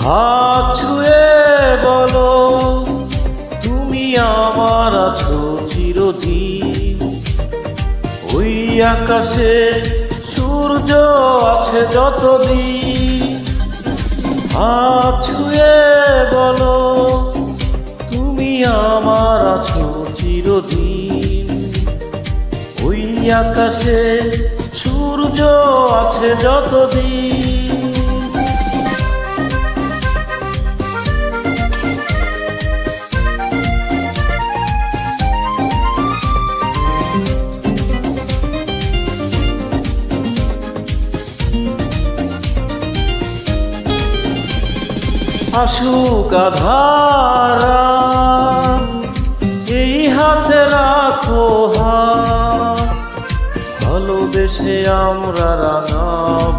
হাত ছুঁয়ে বলো তুমি আমার আছো চিরদিন। ওই আকাশে সূর্য আছে যতদিন। হাত ছুঁয়ে বলো তুমি আমার আছো চিরদিন। ওই আকাশে সূর্য আছে যতদিন। আসুক আধারা এই হাতে রাখো হাত, ভালোবেসে আমরা রাঙাবো